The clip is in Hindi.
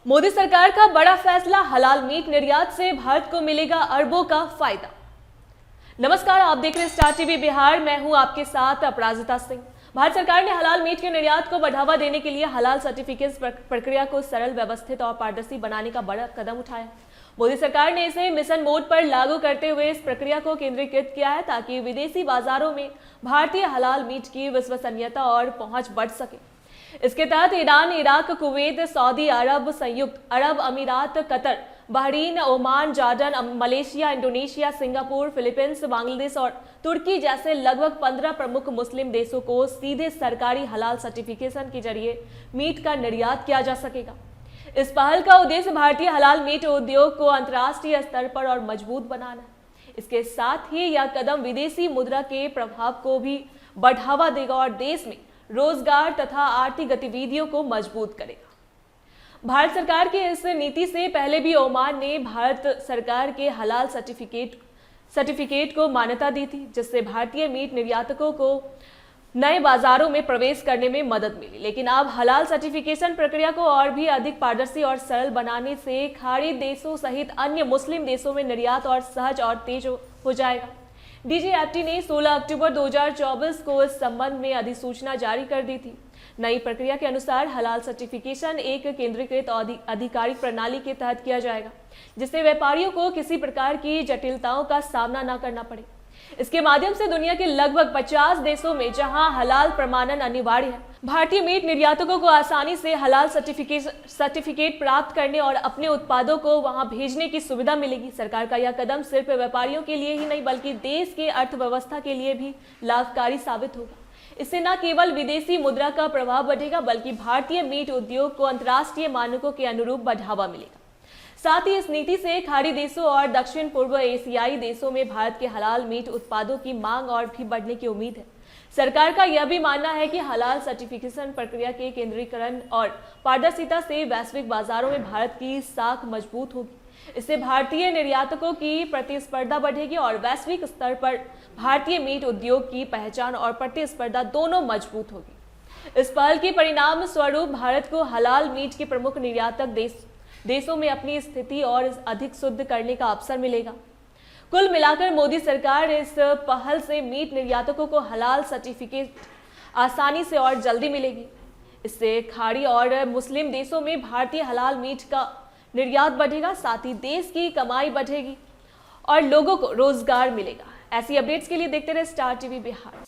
मोदी सरकार का बड़ा फैसला, हलाल मीट निर्यात से भारत को मिलेगा अरबों का फायदा। नमस्कार, आप देख रहे हैं स्टार टीवी बिहार। मैं हूं आपके साथ अपराजिता सिंह। भारत सरकार ने हलाल मीट के निर्यात को बढ़ावा देने के लिए हलाल सर्टिफिकेट प्रक्रिया को सरल, व्यवस्थित और पारदर्शी बनाने का बड़ा कदम उठाया। मोदी सरकार ने इसे मिशन मोड पर लागू करते हुए इस प्रक्रिया को केंद्रीकृत किया है ताकि विदेशी बाजारों में भारतीय हलाल मीट की विश्वसनीयता और पहुंच बढ़ सके। इसके तहत ईरान, इराक, कुवैत, सऊदी अरब, संयुक्त अरब अमीरात, Qatar, Bahrain, Oman, Jordan, Malaysia, Indonesia, Singapore, Philippines, Bangladesh और तुर्की जैसे लगभग 15 प्रमुख मुस्लिम देशों को सीधे सरकारी हलाल सर्टिफिकेशन के जरिए मीट का निर्यात किया जा सकेगा। इस पहल का उद्देश्य भारतीय हलाल मीट उद्योग को अंतर्राष्ट्रीय स्तर पर और मजबूत बनाना है। इसके साथ ही यह कदम विदेशी मुद्रा के प्रभाव को भी बढ़ावा देगा और देश में रोजगार तथा आर्थिक गतिविधियों को मजबूत करेगा। भारत सरकार की इस नीति से पहले भी ओमान ने भारत सरकार के हलाल सर्टिफिकेट को मान्यता दी थी, जिससे भारतीय मीट निर्यातकों को नए बाजारों में प्रवेश करने में मदद मिली। लेकिन अब हलाल सर्टिफिकेशन प्रक्रिया को और भी अधिक पारदर्शी और सरल बनाने से खाड़ी देशों सहित अन्य मुस्लिम देशों में निर्यात और सहज और तेज हो जाएगा। डीजीएफटी ने 16 अक्टूबर 2024 को इस संबंध में अधिसूचना जारी कर दी थी। नई प्रक्रिया के अनुसार हलाल सर्टिफिकेशन एक केंद्रीकृत आधिकारिक प्रणाली के तहत किया जाएगा, जिससे व्यापारियों को किसी प्रकार की जटिलताओं का सामना न करना पड़े। इसके माध्यम से दुनिया के लगभग 50 देशों में जहां हलाल प्रमाणन अनिवार्य है, भारतीय मीट निर्यातकों को आसानी से हलाल सर्टिफिकेट प्राप्त करने और अपने उत्पादों को वहां भेजने की सुविधा मिलेगी। सरकार का यह कदम सिर्फ व्यापारियों के लिए ही नहीं बल्कि देश के अर्थव्यवस्था के लिए भी लाभकारी साबित होगा। इससे न केवल विदेशी मुद्रा का प्रभाव बढ़ेगा बल्कि भारतीय मीट उद्योग को अंतर्राष्ट्रीय मानकों के अनुरूप बढ़ावा मिलेगा। साथ ही इस नीति से खाड़ी देशों और दक्षिण पूर्व एशियाई देशों में भारत के हलाल मीट उत्पादों की मांग और भी बढ़ने की उम्मीद है। सरकार का यह भी मानना है कि हलाल सर्टिफिकेशन प्रक्रिया के केंद्रीकरण और पारदर्शिता से वैश्विक बाजारों में भारत की साख मजबूत होगी। इससे भारतीय निर्यातकों की प्रतिस्पर्धा बढ़ेगी और वैश्विक स्तर पर भारतीय मीट उद्योग की पहचान और प्रतिस्पर्धा दोनों मजबूत होगी। इस पहल के परिणाम स्वरूप भारत को हलाल मीट के प्रमुख निर्यातक देशों में अपनी स्थिति और अधिक शुद्ध करने का अवसर मिलेगा। कुल मिलाकर मोदी सरकार इस पहल से मीट निर्यातकों को हलाल सर्टिफिकेट आसानी से और जल्दी मिलेगी। इससे खाड़ी और मुस्लिम देशों में भारतीय हलाल मीट का निर्यात बढ़ेगा, साथ ही देश की कमाई बढ़ेगी और लोगों को रोजगार मिलेगा। ऐसी अपडेट्स के लिए देखते रहे स्टार टीवी बिहार।